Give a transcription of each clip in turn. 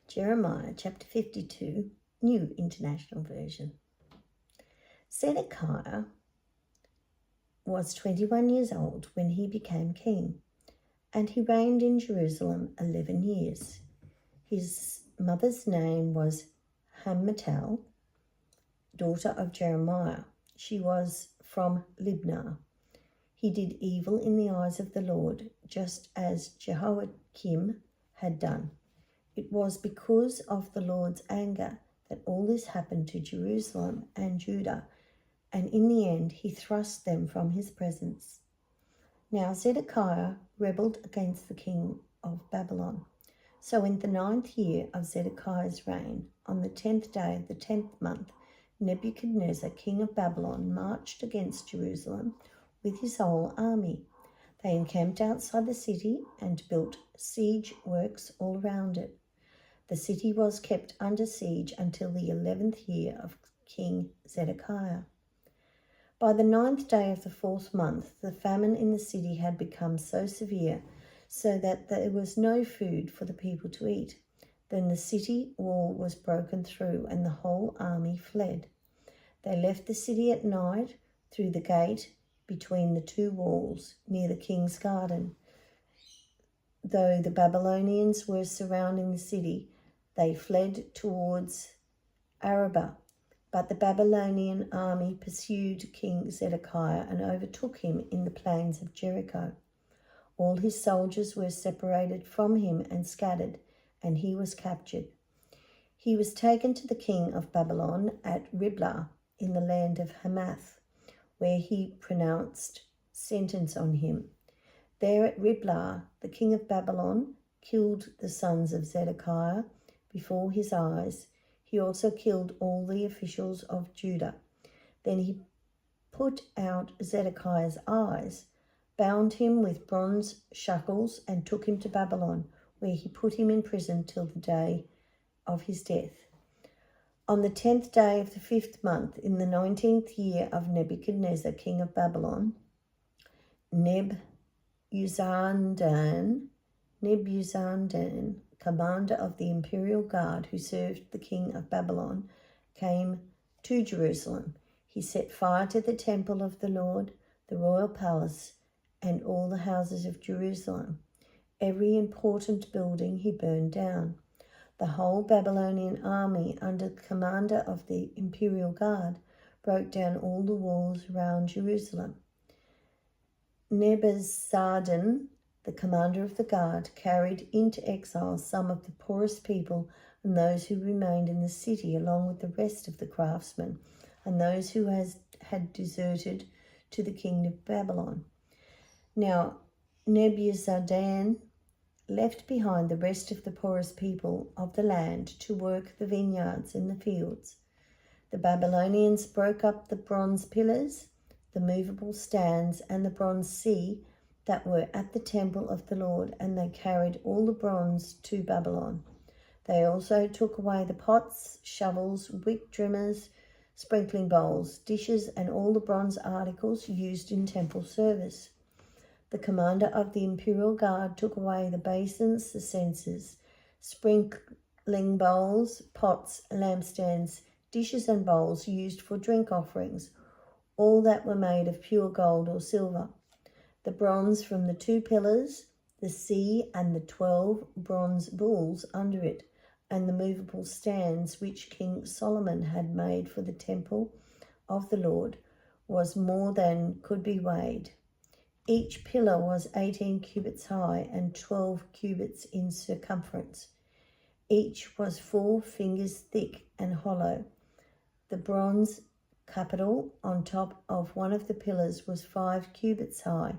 Jeremiah chapter 52, New International Version. Zedekiah was 21 years old when he became king, and he reigned in Jerusalem 11 years. His mother's name was Hammetal, daughter of Jeremiah. She was from Libnah. He did evil in the eyes of the Lord, just as Jehoiakim had done. It was because of the Lord's anger that all this happened to Jerusalem and Judah, and in the end he thrust them from his presence. Now Zedekiah rebelled against the king of Babylon. So in the 9th year of Zedekiah's reign, on the 10th day of the 10th month, Nebuchadnezzar, king of Babylon, marched against Jerusalem with his whole army. They encamped outside the city and built siege works all around it. The city was kept under siege until the 11th year of King Zedekiah. By the 9th day of the 4th month, the famine in the city had become so severe so that there was no food for the people to eat. Then the city wall was broken through and the whole army fled. They left the city at night through the gate between the two walls near the king's garden. Though the Babylonians were surrounding the city, they fled towards Arabah. But the Babylonian army pursued King Zedekiah and overtook him in the plains of Jericho. All his soldiers were separated from him and scattered, and he was captured. He was taken to the king of Babylon at Riblah in the land of Hamath, where he pronounced sentence on him. There at Riblah, the king of Babylon killed the sons of Zedekiah before his eyes. He also killed all the officials of Judah. Then he put out Zedekiah's eyes, bound him with bronze shackles, and took him to Babylon, where he put him in prison till the day of his death. On the 10th day of the 5th month, in the 19th year of Nebuchadnezzar, king of Babylon, Nebuzaradan, commander of the imperial guard who served the king of Babylon, came to Jerusalem. He set fire to the temple of the Lord, the royal palace, and all the houses of Jerusalem. Every important building he burned down. The whole Babylonian army, under the commander of the imperial guard, broke down all the walls around Jerusalem. Nebuzaradan, the commander of the guard, carried into exile some of the poorest people and those who remained in the city, along with the rest of the craftsmen and those who had deserted to the king of Babylon. Now Nebuzaradan left behind the rest of the poorest people of the land to work the vineyards and the fields. The Babylonians broke up the bronze pillars, the movable stands, and the bronze sea that were at the temple of the Lord, and they carried all the bronze to Babylon. They also took away the pots, shovels, wick trimmers, sprinkling bowls, dishes, and all the bronze articles used in temple service. The commander of the imperial guard took away the basins, the censers, sprinkling bowls, pots, lampstands, dishes, and bowls used for drink offerings, all that were made of pure gold or silver. The bronze from the 2 pillars, the sea, and the 12 bronze bulls under it, and the movable stands which King Solomon had made for the temple of the Lord, was more than could be weighed. Each pillar was 18 cubits high and 12 cubits in circumference. Each was 4 fingers thick and hollow. The bronze capital on top of one of the pillars was 5 cubits high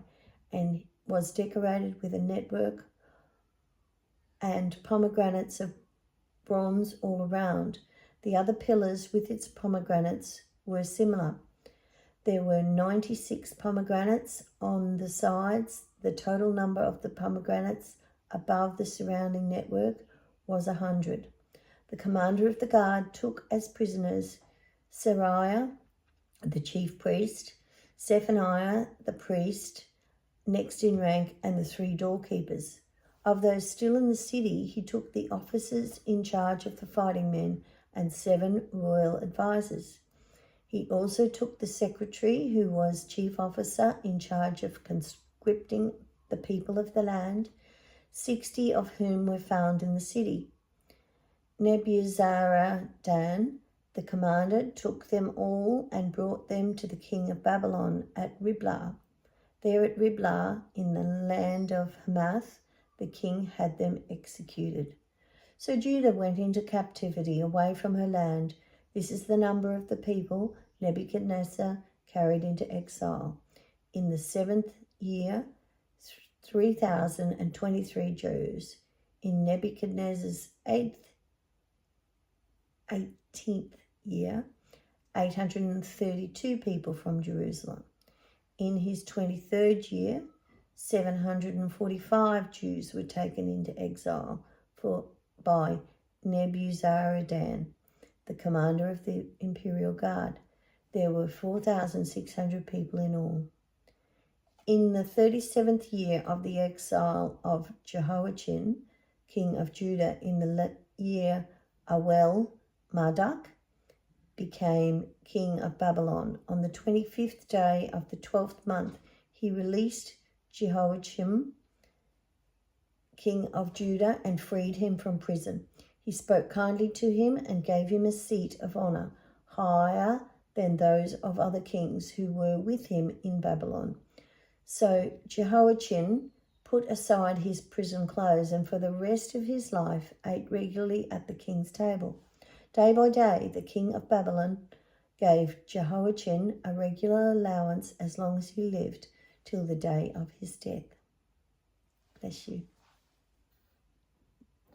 and was decorated with a network and pomegranates of bronze all around. The other pillars with its pomegranates were similar. There were 96 pomegranates on the sides. The total number of the pomegranates above the surrounding network was 100. The commander of the guard took as prisoners Seraiah, the chief priest, Zephaniah, the priest, next in rank, and the 3 doorkeepers. Of those still in the city, he took the officers in charge of the fighting men and 7 royal advisers. He also took the secretary, who was chief officer in charge of conscripting the people of the land, 60 of whom were found in the city. Nebuzaradan, the commander, took them all and brought them to the king of Babylon at Riblah. There at Riblah, in the land of Hamath, the king had them executed. So Judah went into captivity away from her land. This is the number of the people Nebuchadnezzar carried into exile. In the 7th year, 3,023 Jews. In Nebuchadnezzar's 18th year, 832 people from Jerusalem. In his 23rd year, 745 Jews were taken into exile by Nebuzaradan, the commander of the imperial guard. There were 4,600 people in all. In the 37th year of the exile of Jehoiachin, king of Judah, in the year Awel, Marduk became king of Babylon. On the 25th day of the 12th month, he released Jehoiachin, king of Judah, and freed him from prison. He spoke kindly to him and gave him a seat of honor, higher than those of other kings who were with him in Babylon. So Jehoiachin put aside his prison clothes and for the rest of his life ate regularly at the king's table. Day by day, the king of Babylon gave Jehoiachin a regular allowance as long as he lived, till the day of his death. Bless you.